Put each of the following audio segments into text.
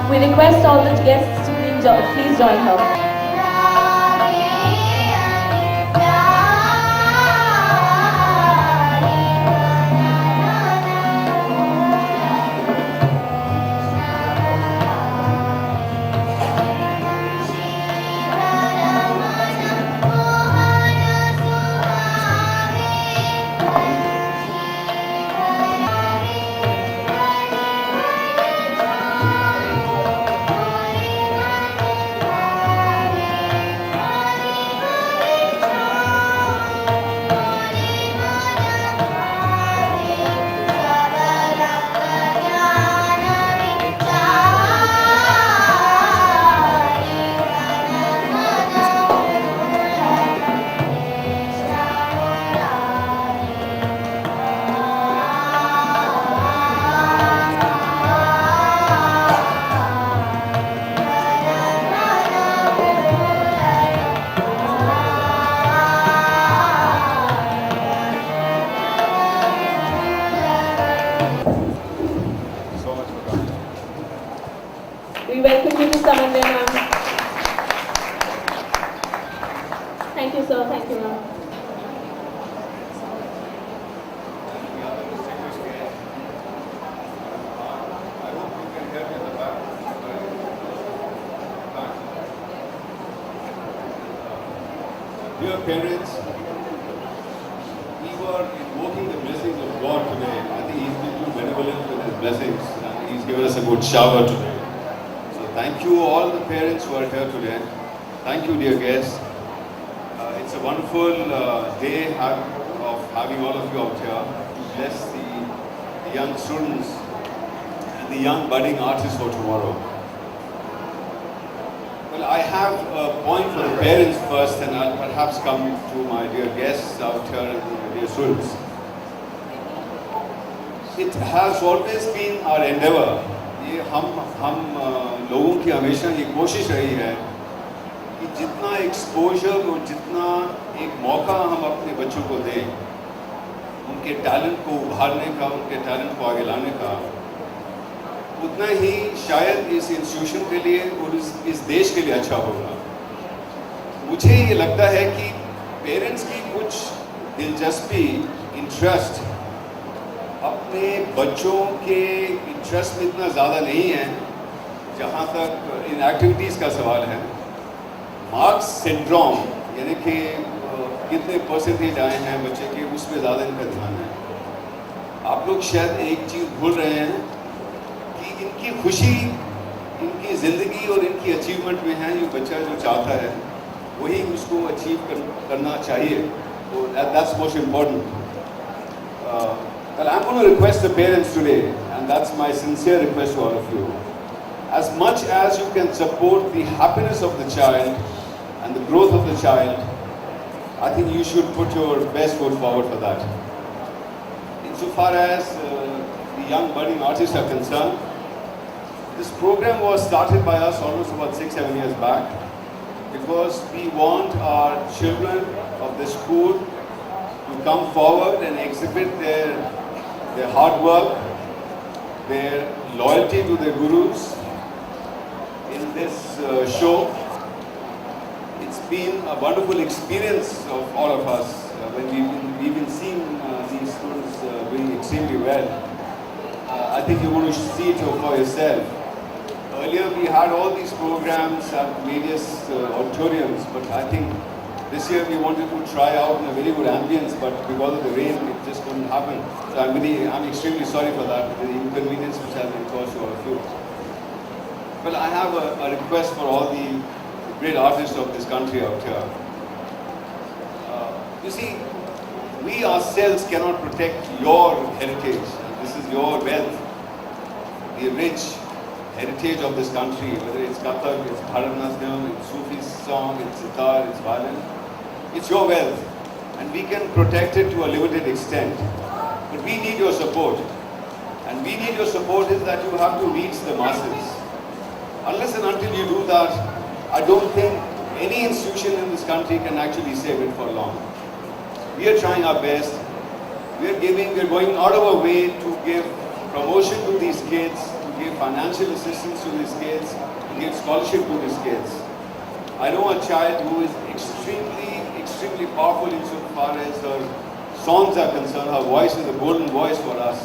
We request all the guests to please join her. We welcome you to Samanvay, ma'am. Thank you, sir. Thank you, ma'am. Dear parents, we were invoking the blessings of God today. I think He's been too benevolent with His blessings and He's given us a good shower today. So thank you all the parents who are here today. Thank you, dear guests. It's a wonderful day of having all of you out here to bless the young students and the young budding artists for tomorrow. Well, I have a point for the parents first, and I'll perhaps come to my dear guests out here and the dear students. It has always been our endeavor. ये हम लोगों की हमेशा ये कोशिश रही है कि जितना एक्सपोजर और जितना एक मौका हम अपने बच्चों को दें, उनके टैलेंट को उभारने का, उनके टैलेंट को आगे लाने का, उतना ही शायद इस इंस्टीट्यूशन के लिए और इस देश के लिए अच्छा होगा। मुझे ये लगता है कि पेरेंट्स की कुछ दिलचस्पी, इंटरेस्ट अपने बच्चों के इंटरेस्ट में इतना ज़्यादा नहीं है जहाँ तक इन एक्टिविटीज़ का सवाल है। मार्क्स सिंड्रोम यानी कि कितने परसेंटेज आए हैं बच्चे के, उस पर ज़्यादा इनका ध्यान है। आप लोग शायद एक चीज़ भूल रहे हैं कि इनकी खुशी इनकी ज़िंदगी और इनकी अचीवमेंट में है। ये बच्चा जो चाहता है वही उसको अचीव करना चाहिए, तो that's most important. Well, I'm going to request the parents today, and that's my sincere request to all of you. As much as you can support the happiness of the child and the growth of the child, I think you should put your best foot forward for that. Insofar as the young budding artists are concerned, this program was started by us almost about 6-7 years back because we want our children of the school to come forward and exhibit their hard work, their loyalty to their gurus in this show. It's been a wonderful experience of all of us when we've been seeing these students doing extremely well. I think you're going to see it for yourself. Earlier we had all these programs at various auditoriums, but I think this year we wanted to try out in a very good ambience, but because of the rain, it just couldn't happen. So I'm extremely sorry for that, the inconvenience which has been caused to all of you. Well, I have a request for all the great artists of this country out here. You see, we ourselves cannot protect your heritage. This is your wealth, the rich heritage of this country, whether it's Kathak, it's Bharatanatyam, it's Sufi song, it's sitar, it's violin. It's your wealth, and we can protect it to a limited extent. But we need your support. And we need your support is that you have to reach the masses. Unless and until you do that, I don't think any institution in this country can actually save it for long. We are trying our best. We are going out of our way to give promotion to these kids, to give financial assistance to these kids, to give scholarship to these kids. I know a child who is extremely powerful insofar as her songs are concerned. Her voice is a golden voice for us.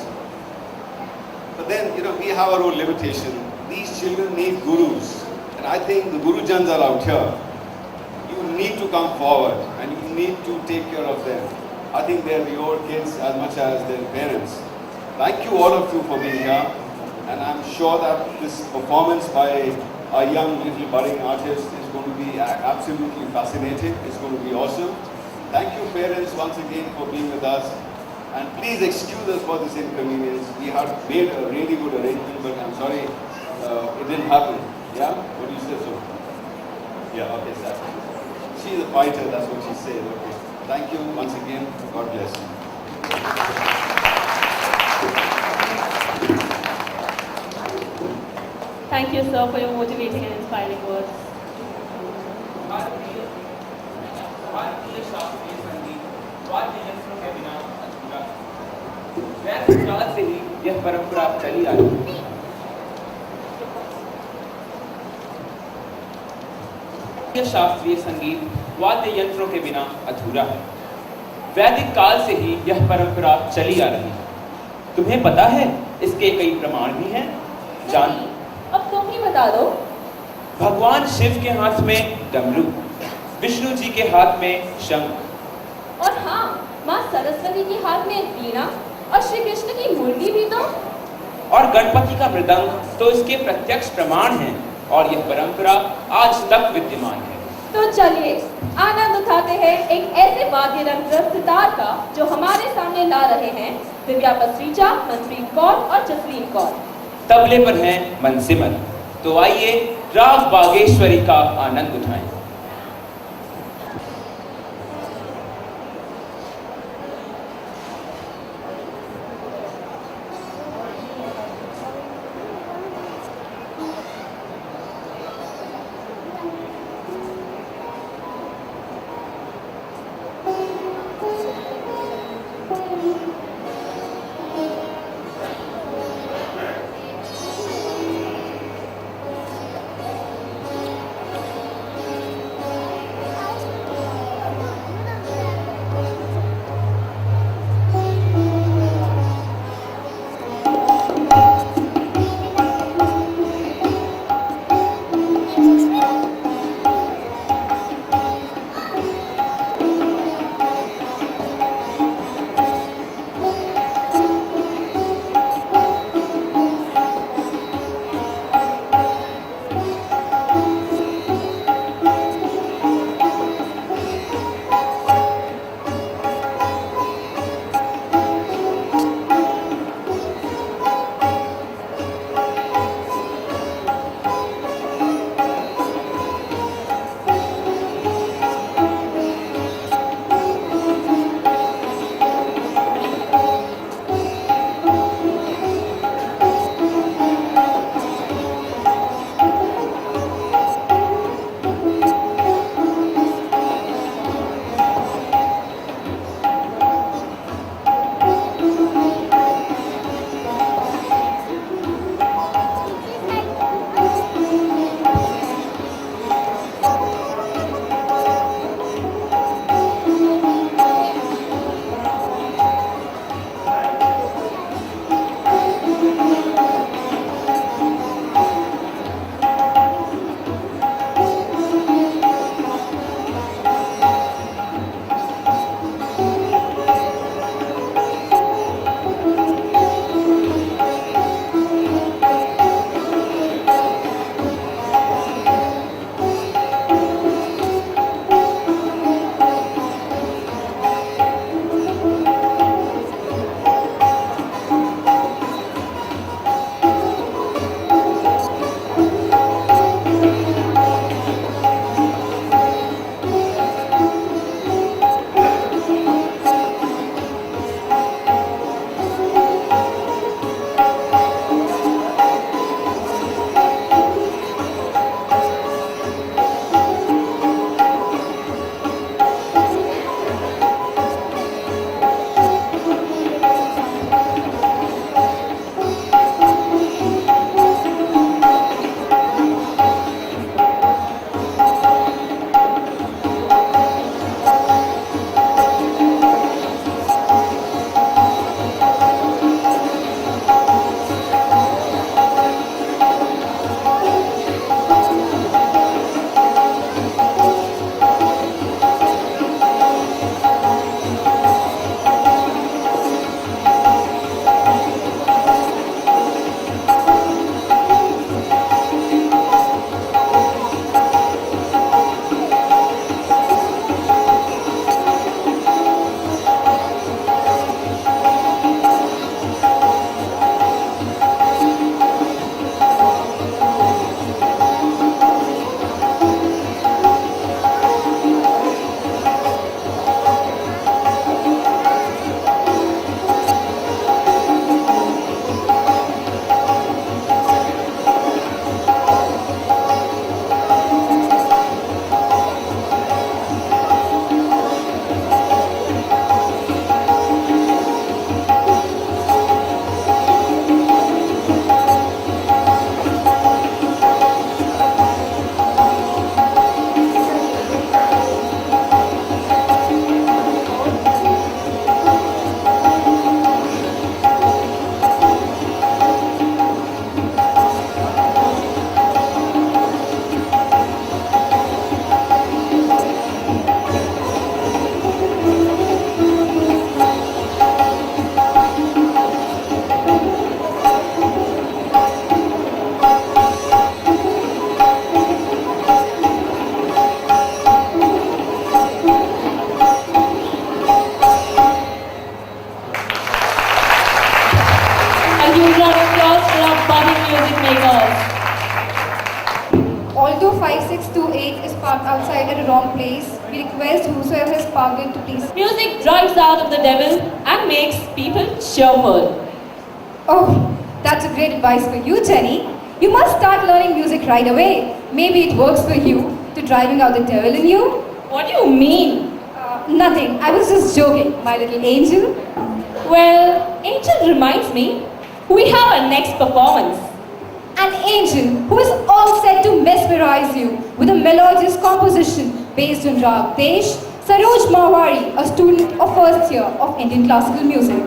But then, we have our own limitation. These children need gurus. And I think the Gurujans are out here. You need to come forward and you need to take care of them. I think they're your kids as much as their parents. Thank you all of you for being here. And I'm sure that this performance by a young little budding artist is going to be absolutely fascinating. It's going to be awesome. Thank you parents once again for being with us. And please excuse us for this inconvenience. We had made a really good arrangement, but I'm sorry it didn't happen. Yeah? What do you say so? Yeah, okay, sir. She's a fighter, that's what she said. Okay. Thank you once again. God bless you. Thank you, sir, for your motivating and inspiring words. भारतीय शास्त्रीय संगीत वाद्य यंत्रों के बिना अधूरा है। वैदिक काल से ही यह परंपरा चली आ रही है। भारतीय शास्त्रीय संगीत वाद्य यंत्रों के बिना अधूरा है। वैदिक काल से ही यह परंपरा चली आ रही है। तुम्हें पता है इसके कई प्रमाण भी हैं? जान अब तुम ही बता दो। भगवान शिव के हाथ में डमरू, विष्णु जी के हाथ में शंख, और हाँ, माँ सरस्वती के हाथ में वीणा और श्री कृष्ण की मुरली भी तो। और गणपति का मृदंग तो इसके प्रत्यक्ष प्रमाण हैं और यह परंपरा आज तक विद्यमान है। तो चलिए आनंद उठाते हैं एक ऐसे वाद्य यंत्र सितार का जो हमारे सामने ला रहे हैं दिव्या पसरीचा, मनप्रीत कौर और जसलीन कौर। तबले पर हैं मनसिमर। तो आइए राग बागेश्वरी का आनंद उठाएं। 5628 is parked outside at a wrong place. We request whosoever is parked in to please. Music drives out of the devil and makes people cheerful. Oh, that's a great advice for you, Jenny. You must start learning music right away. Maybe it works for you to driving out the devil in you. What do you mean? Nothing. I was just joking, my little angel. Well, Angel reminds me, we have our next performance. An angel who is all set to mesmerize you with a melodious composition based on Rag Desh, Saroj Mawari, a student of first year of Indian classical music.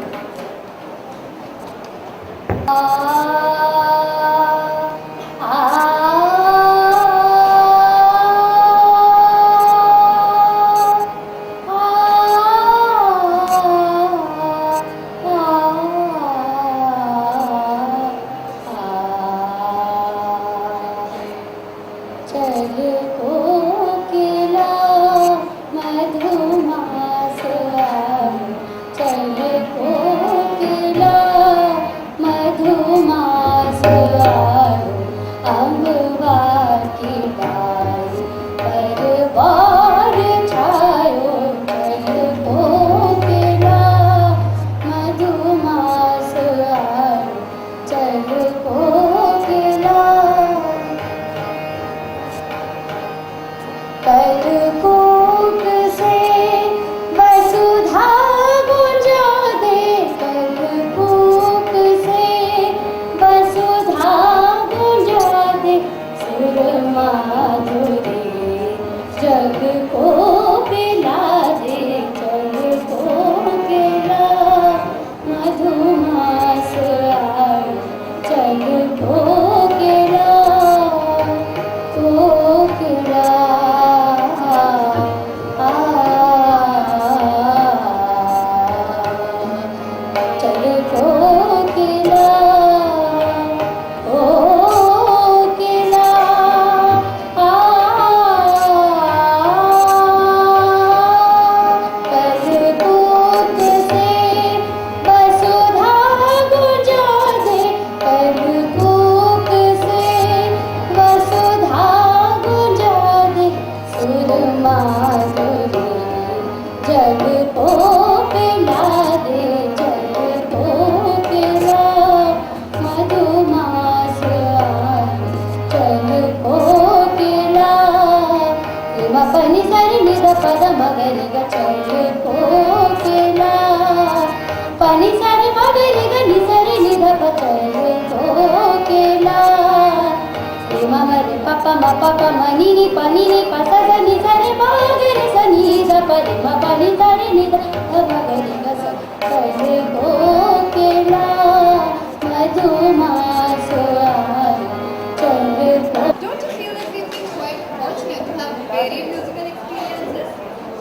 Don't you feel that we've been quite fortunate to have varied musical experiences?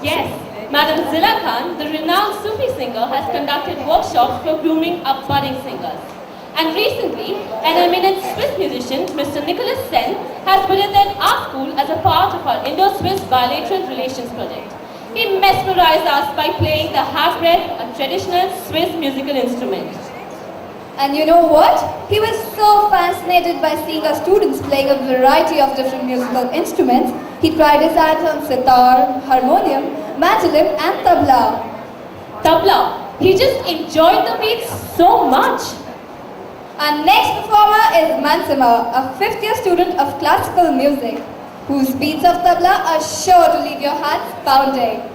Yes, Madam Zila Khan, the renowned Sufi singer, has conducted workshops for grooming up budding singers. And recently, an eminent Swiss musician, Mr. Nicholas Sen, has visited our school as a part of our Indo-Swiss bilateral relations project. He mesmerized us by playing the habret, a traditional Swiss musical instrument. And you know what? He was so fascinated by seeing our students playing a variety of different musical instruments. He tried his hands on sitar, harmonium, mandolin and tabla. Tabla, he just enjoyed the beats so much. Our next performer is Mansima, a fifth-year student of classical music, whose beats of tabla are sure to leave your hearts pounding.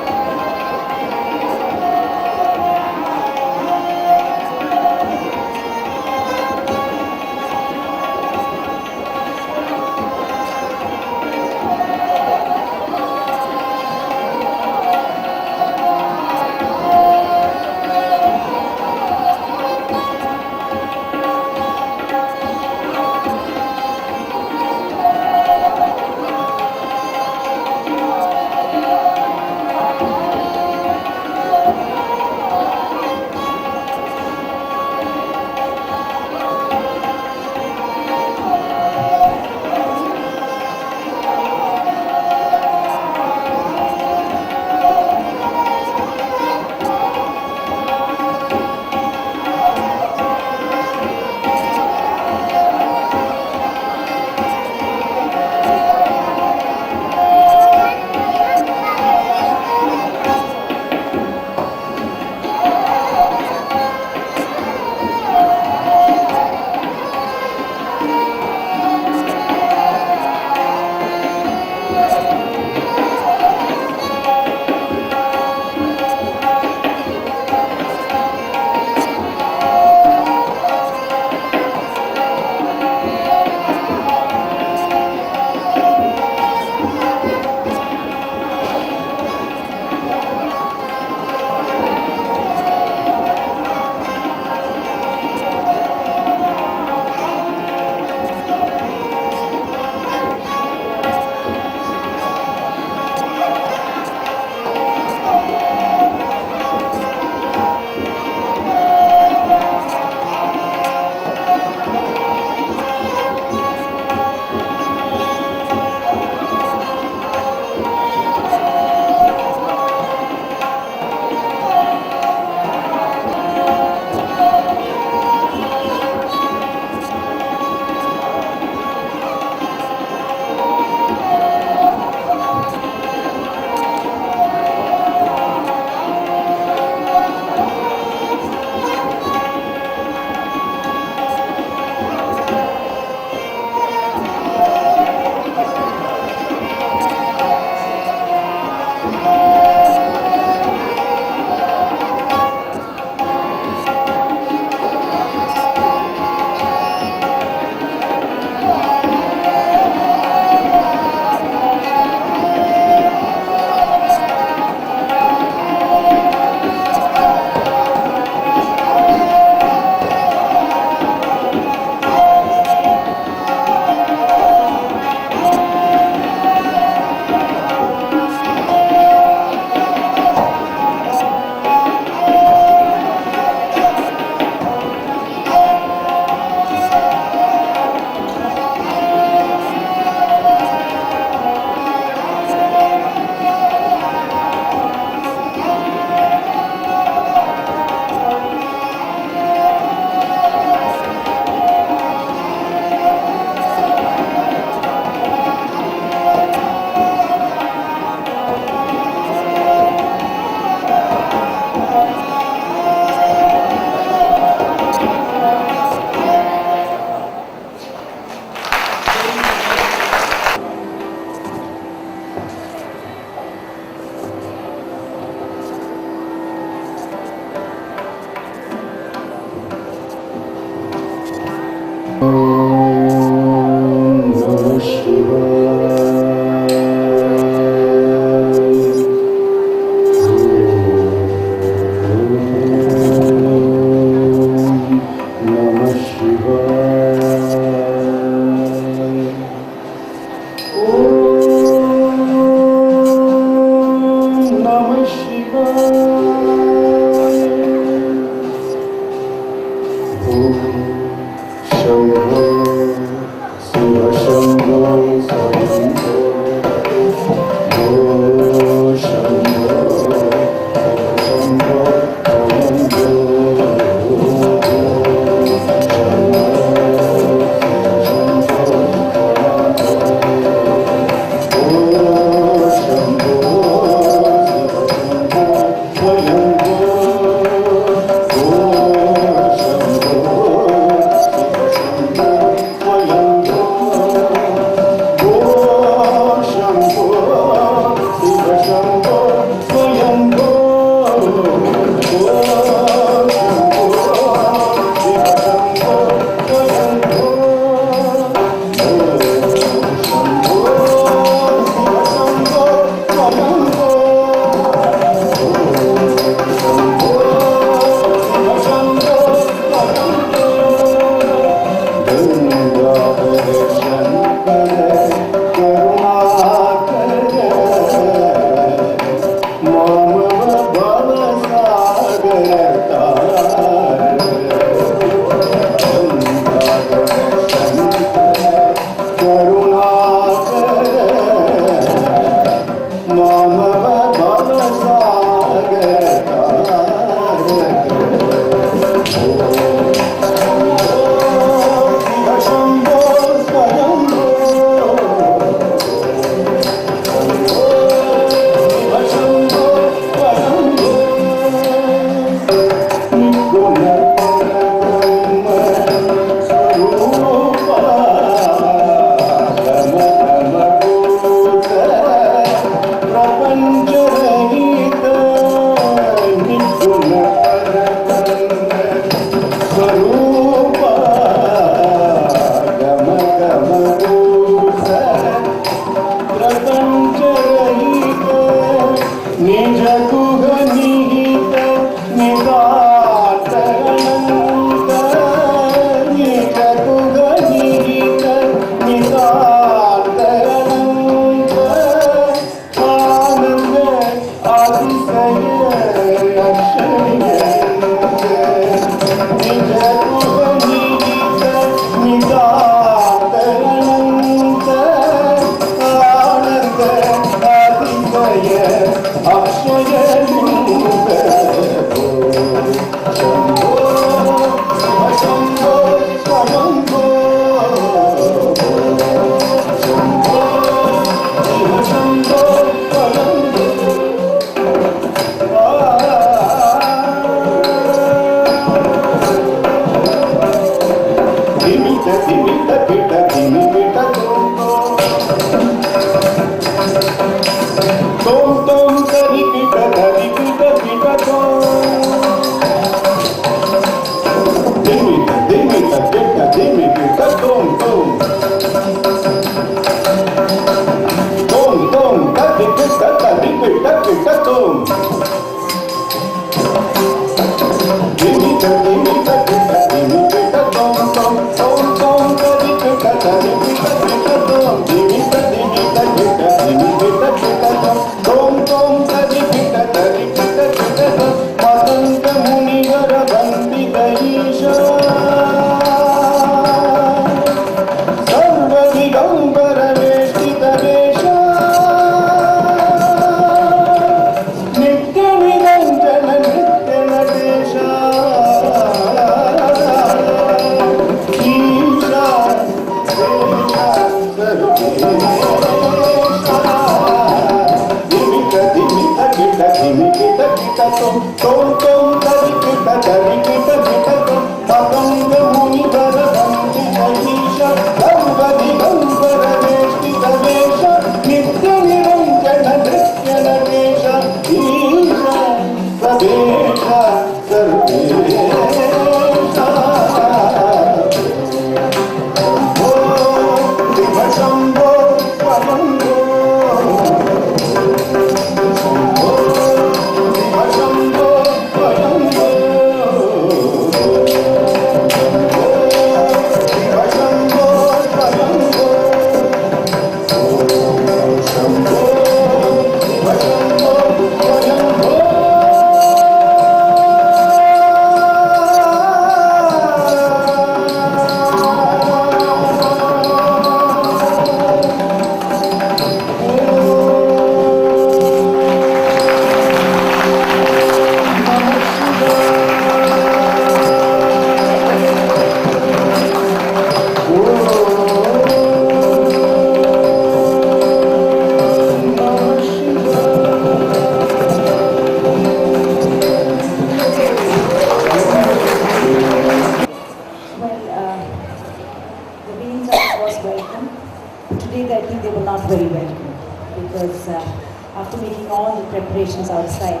preparations outside.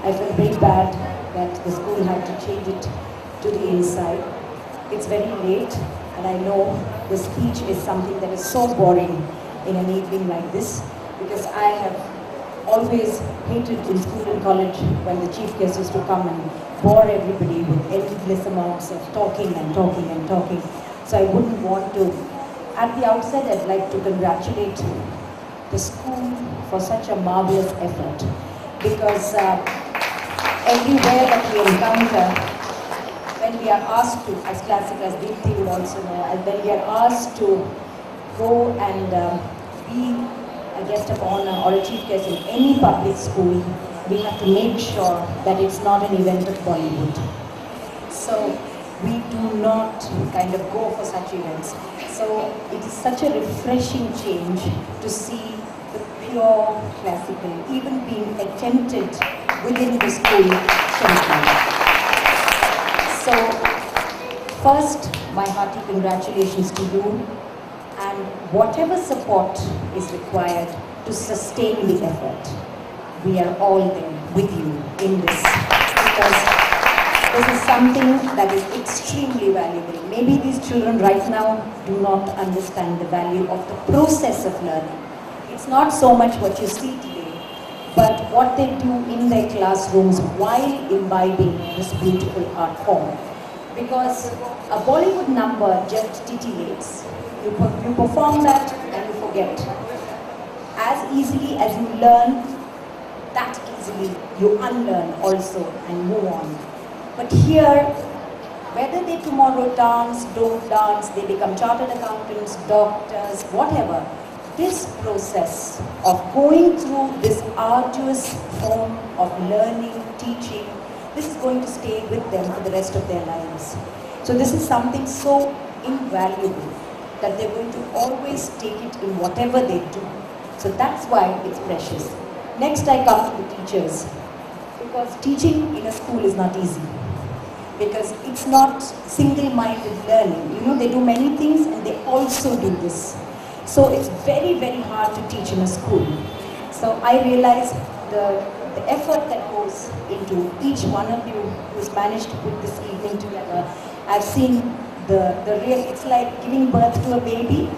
I felt very bad that the school had to change it to the inside. It's very late, and I know the speech is something that is so boring in an evening like this, because I have always hated in school and college when the chief guest used to come and bore everybody with endless amounts of talking and talking and talking. So I wouldn't want to. At the outset, I'd like to congratulate the school for such a marvelous effort, because everywhere that we encounter, when we are asked to, as classic as Deepthi would also know, when we are asked to go and be a guest of honor or a chief guest in any public school, we have to make sure that it's not an event of Bollywood. So we do not kind of go for such events. So it is such a refreshing change to see the pure classical even being attempted within the school. So first, my hearty congratulations to you, and whatever support is required to sustain the effort, we are all there with you in this, because this is something that is extremely valuable. Maybe these children right now do not understand the value of the process of learning. It's not so much what you see today, but what they do in their classrooms while imbibing this beautiful art form. Because a Bollywood number just titillates. You perform that and you forget. As easily as you learn, that easily you unlearn also and move on. But here, whether they tomorrow dance, don't dance, they become chartered accountants, doctors, whatever, this process of going through this arduous form of learning, teaching, this is going to stay with them for the rest of their lives. So this is something so invaluable that they're going to always take it in whatever they do. So that's why it's precious. Next I come to the teachers, because teaching in a school is not easy. Because it's not single-minded learning. You know, they do many things and they also do this. So it's very, very hard to teach in a school. So I realize the effort that goes into each one of you who's managed to put this evening together. I've seen the real, it's like giving birth to a baby.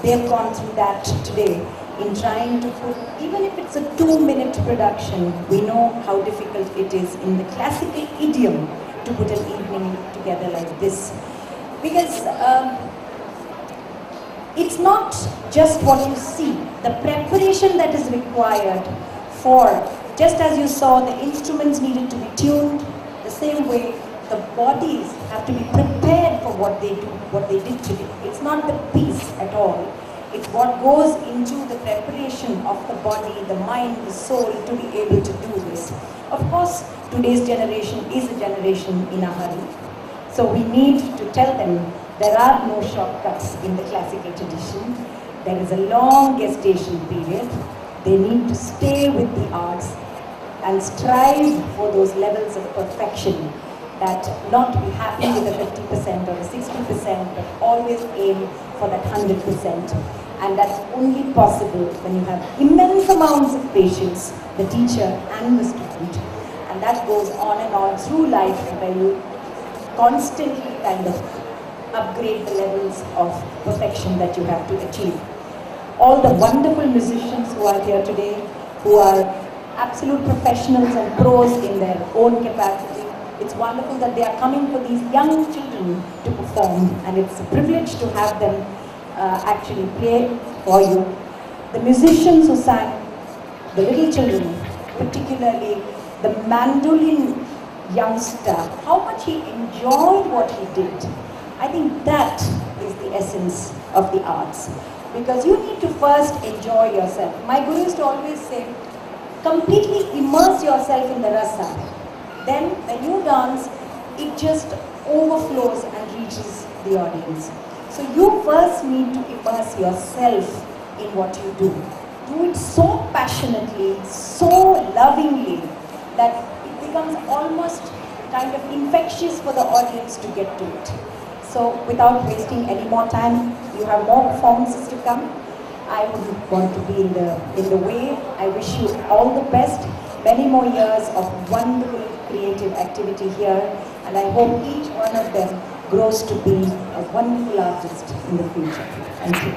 They've gone through that today in trying to put, even if it's a 2-minute production, we know how difficult it is in the classical idiom to put an evening together like this. Because it's not just what you see, the preparation that is required for, just as you saw, the instruments needed to be tuned, the same way the bodies have to be prepared for what they do, what they did today. It's not the piece at all. It's what goes into the preparation of the body, the mind, the soul to be able to do this. Of course, today's generation is a generation in a hurry. So we need to tell them there are no shortcuts in the classical tradition. There is a long gestation period. They need to stay with the arts and strive for those levels of perfection, that not be happy with a 50% or a 60%, but always aim for that 100%. And that's only possible when you have immense amounts of patience, the teacher and the student. And that goes on and on through life, where you constantly kind of upgrade the levels of perfection that you have to achieve. All the wonderful musicians who are here today, who are absolute professionals and pros in their own capacity, it's wonderful that they are coming for these young children to perform, and it's a privilege to have them actually play for you. The musicians who sang, the little children, particularly the mandolin youngster, how much he enjoyed what he did. I think that is the essence of the arts. Because you need to first enjoy yourself. My guru used to always say, completely immerse yourself in the rasa. Then when you dance, it just overflows and reaches the audience. So you first need to immerse yourself in what you do. Do it so passionately, so lovingly, that it becomes almost kind of infectious for the audience to get to it. So without wasting any more time, you have more performances to come. I wouldn't want to be in the way. I wish you all the best. Many more years of wonderful creative activity here, and I hope each one of them grows to be a wonderful artist in the future. Thank you.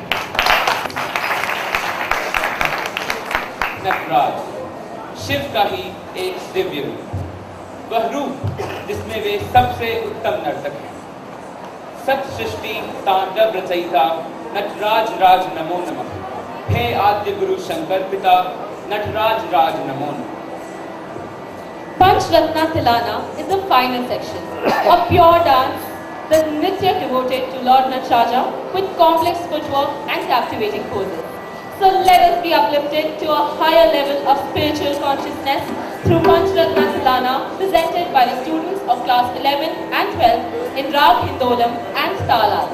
Nataraj, Shiv का ही एक दिव्य रूप, वह रूप जिसमें वे सबसे उत्तम नर्तक हैं। सत सृष्टि तांडव रचयिता नटराज राज नमो नमः। हे आद्य गुरु शंकर पिता नटराज राज नमो नमः। Panchratna Tilana is the final section, a pure dance, the Nritya devoted to Lord Nataraja with complex footwork and captivating poses. So let us be uplifted to a higher level of spiritual consciousness through Panchratna Sadhana presented by the students of class 11 and 12 in Rag Hindolam and Talas.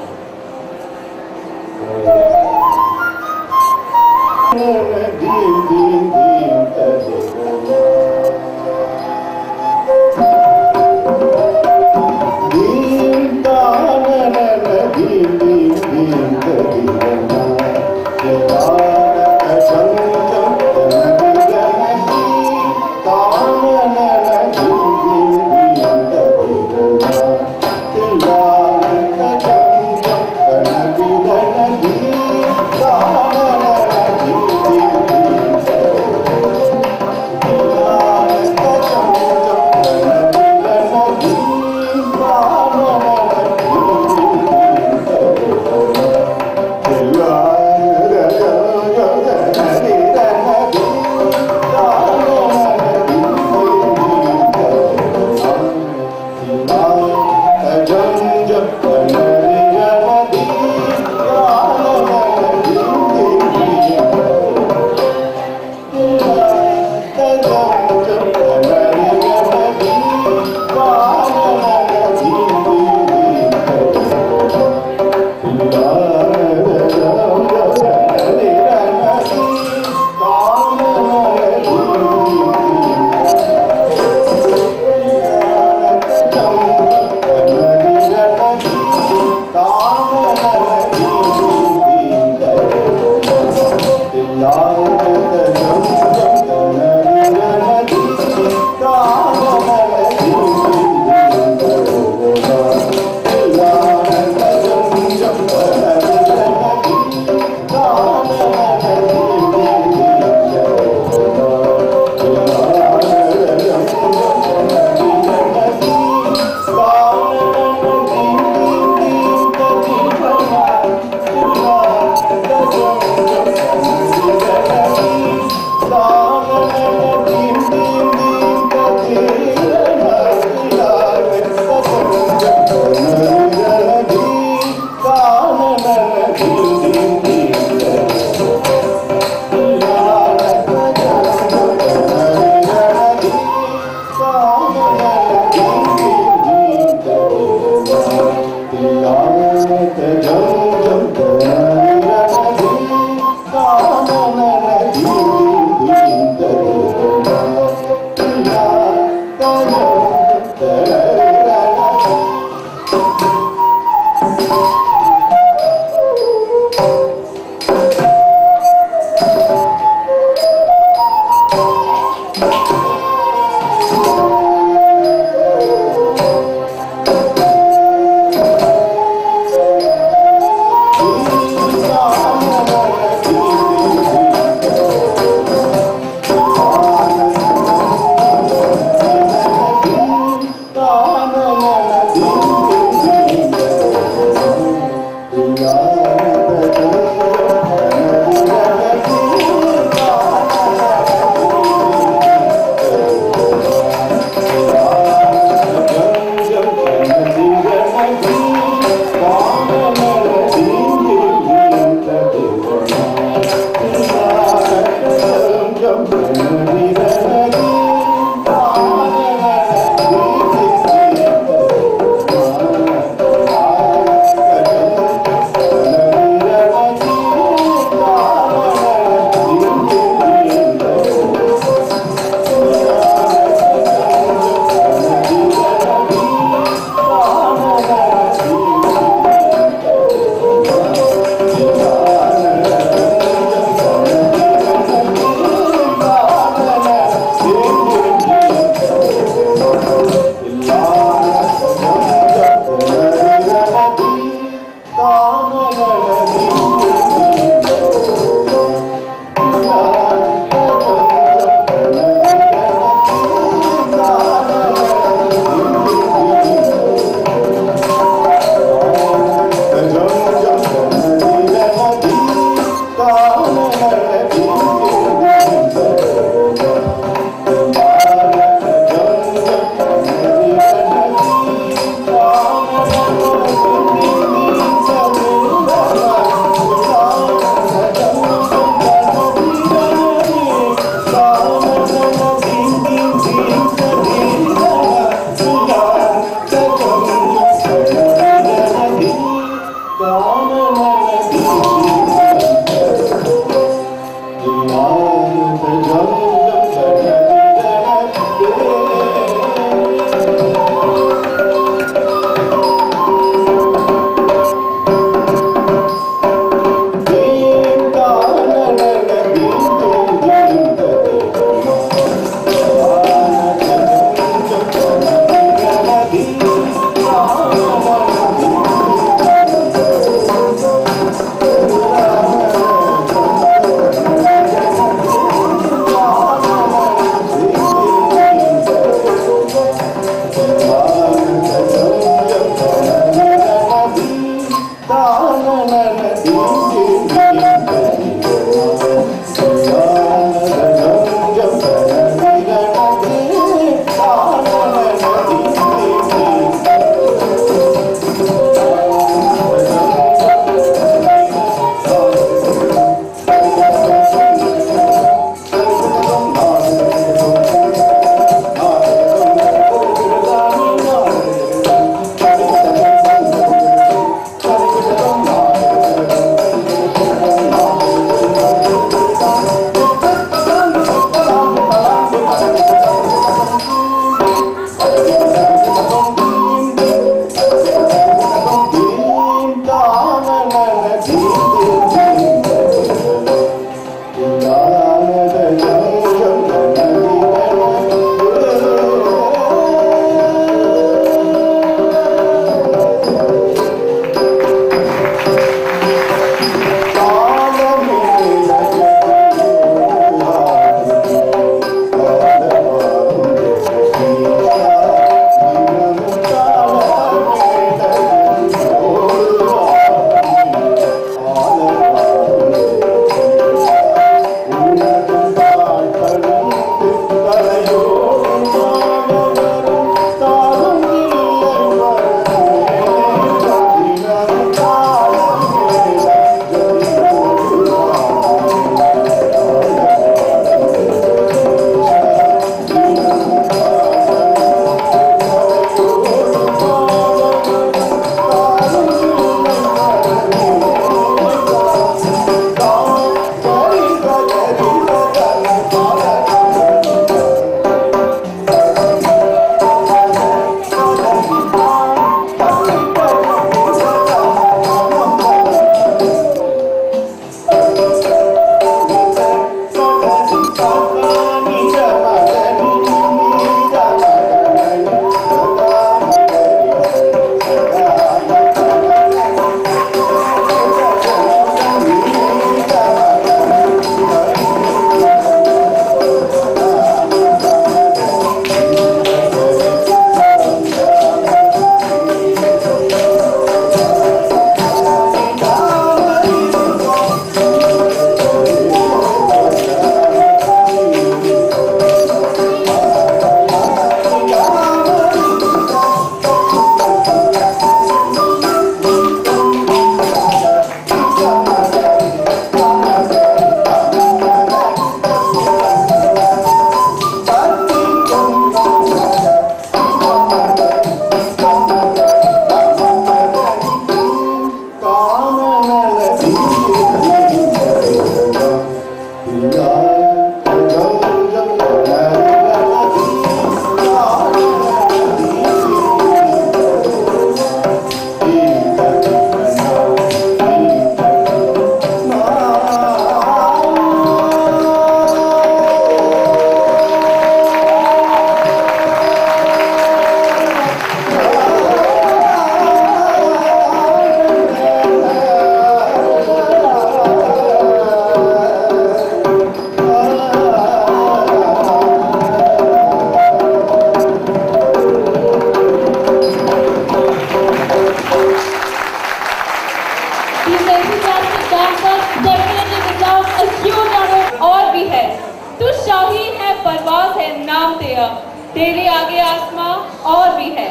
तेरे आगे आसमां और भी है,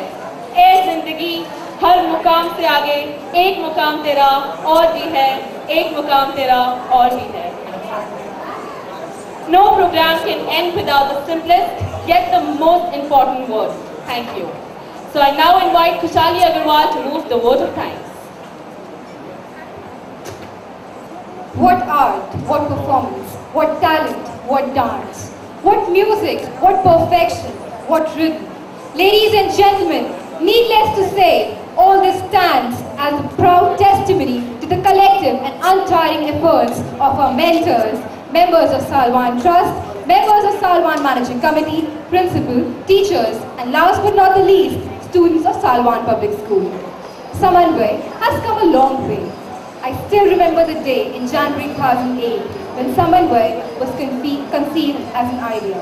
ए जिंदगी हर मुकाम से आगे एक मुकाम तेरा और भी है, एक मुकाम तेरा और भी है. No program can end without the simplest yet the most important word. Thank you. So I now invite Kushali Agarwal to move the vote of thanks. What art, what performance, what talent, what dance, what music, what perfection, what rhythm. Ladies and gentlemen, needless to say, all this stands as a proud testimony to the collective and untiring efforts of our mentors, members of Salwan Trust, members of Salwan Managing Committee, principal, teachers, and last but not the least, students of Salwan Public School. Samanvay has come a long way. I still remember the day in January 2008 when Samanvay was conceived as an idea.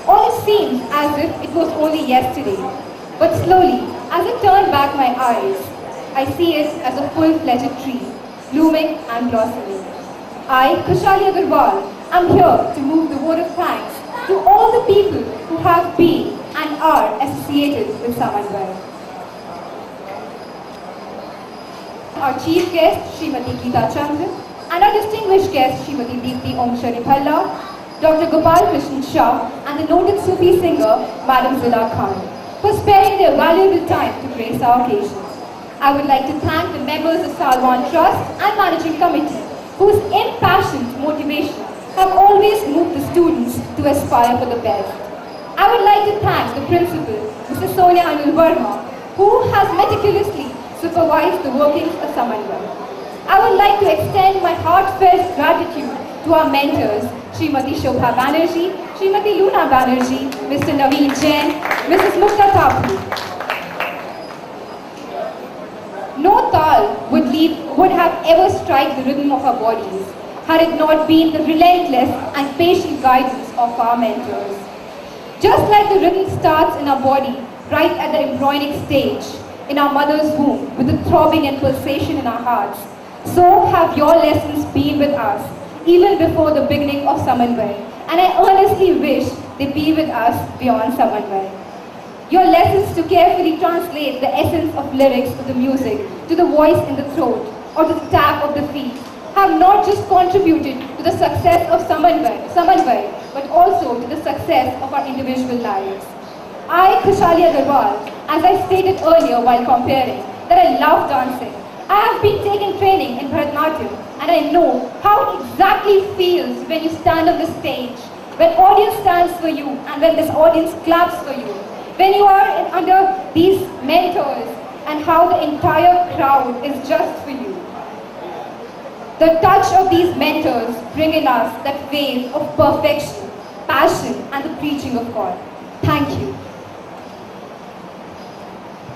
All it seemed as if it was only yesterday. But slowly, as I turn back my eyes, I see it as a full-fledged tree, blooming and blossoming. I, Kushali Agarwal, am here to move the vote of thanks to all the people who have been and are associated with Samanvay. Our chief guest, Srimati Geeta Chandran, and our distinguished guest, Srimati Deepti Omshari Bhalla, Dr. Gopal Krishnan Shah, and the noted Sufi singer, Madam Zila Khan, for sparing their valuable time to grace our occasion. I would like to thank the members of Salwan Trust and Managing Committee, whose impassioned motivation have always moved the students to aspire for the best. I would like to thank the principal, Mrs. Sonia Anil Verma, who has meticulously supervised the workings of Samanvay. I would like to extend my heartfelt gratitude to our mentors, Srimati Shobha Banerjee, Srimati Luna Banerjee, Mr. Naveen Jain, Mrs. Mukta Thakur. No tal would have ever struck the rhythm of our bodies had it not been the relentless and patient guidance of our mentors. Just like the rhythm starts in our body right at the embryonic stage, in our mother's womb, with the throbbing and pulsation in our hearts, so have your lessons been with us, even before the beginning of Samanvay, and I earnestly wish they be with us beyond Samanvay. Your lessons to carefully translate the essence of lyrics of the music to the voice in the throat or to the tap of the feet have not just contributed to the success of Samanvay, but also to the success of our individual lives. I, Kushali Agarwal, as I stated earlier while comparing, that I love dancing. I have been taking training in Bharatanatyam, and I know how it exactly feels when you stand on the stage, when audience stands for you, and when this audience claps for you, when you are under these mentors, and how the entire crowd is just for you. The touch of these mentors bring in us that wave of perfection, passion, and the preaching of God. Thank you.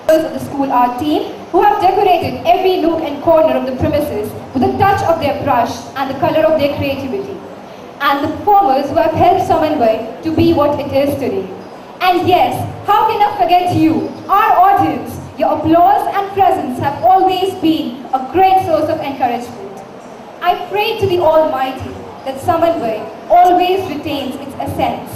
Of the school art team who have decorated every nook and corner of the premises with a touch of their brush and the color of their creativity, and the performers who have helped Samanvay to be what it is today. And yes, how can I forget you, our audience? Your applause and presence have always been a great source of encouragement. I pray to the Almighty that Samanvay always retains its essence,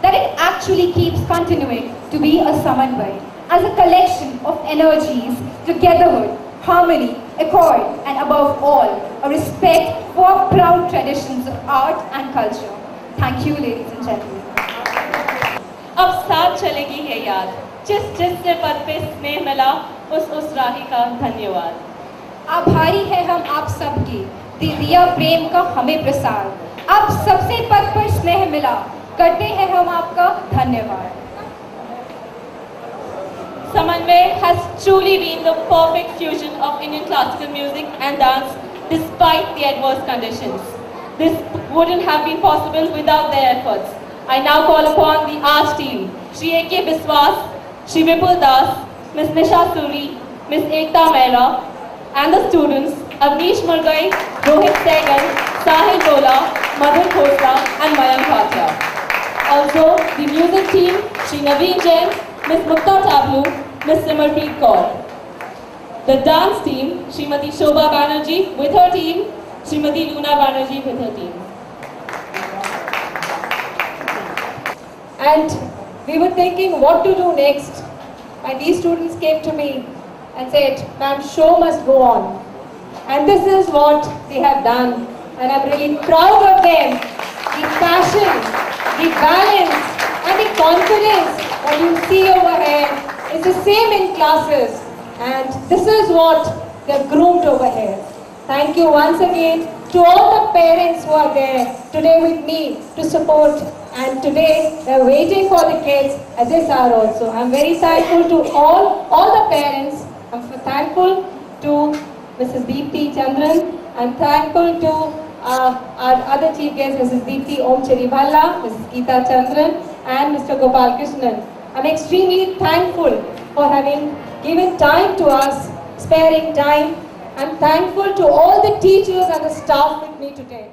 that it actually keeps continuing to be a Samanvay, as a collection of energies, togetherhood, harmony, accord, and above all, a respect for proud traditions of art and culture. Thank you, ladies and gentlemen. अब साथ चलेगी है याद, जिससे पद पे स्नेह मिला, उस राही का धन्यवाद. आभारी है हम आप सबके, दे दिया प्रेम का हमें प्रसाद. अब सबसे पद पर स्नेह मिला, करते हैं हम आपका धन्यवाद. Samanvay has truly been the perfect fusion of Indian classical music and dance despite the adverse conditions. This wouldn't have been possible without their efforts. I now call upon the art team, Shri A.K. Biswas, Shri Vipul Das, Ms. Nisha Suri, Ms. Ekta Mehra, and the students, Avnish Murgai, Rohit Segal, Sahil Dola, Madhur Khosla, and Mayank Bhatia. Also, the music team, Shri Naveen Jain, Ms. Mukta Tablu, Ms. Simarpreet Kaur. The dance team, Srimati Shobha Banerjee with her team, Srimati Luna Banerjee with her team. And We were thinking what to do next. And these students came to me and said, "Ma'am, show must go on." And this is what they have done. And I'm really proud of them. The passion, the balance, and the confidence that you see over here is the same in classes. And this is what they've groomed over here. Thank you once again to all the parents who are there today with me to support. And today they're waiting for the kids at this hour also. I'm very thankful to all the parents. I'm thankful to Mrs. Deepthi Chandran. I'm thankful to our other chief guests, Mrs. Deepthi Om Cheribhalla, Mrs. Geeta Chandran, and Mr. Gopal Krishnan. I'm extremely thankful for having given time to us, sparing time. I'm thankful to all the teachers and the staff with me today.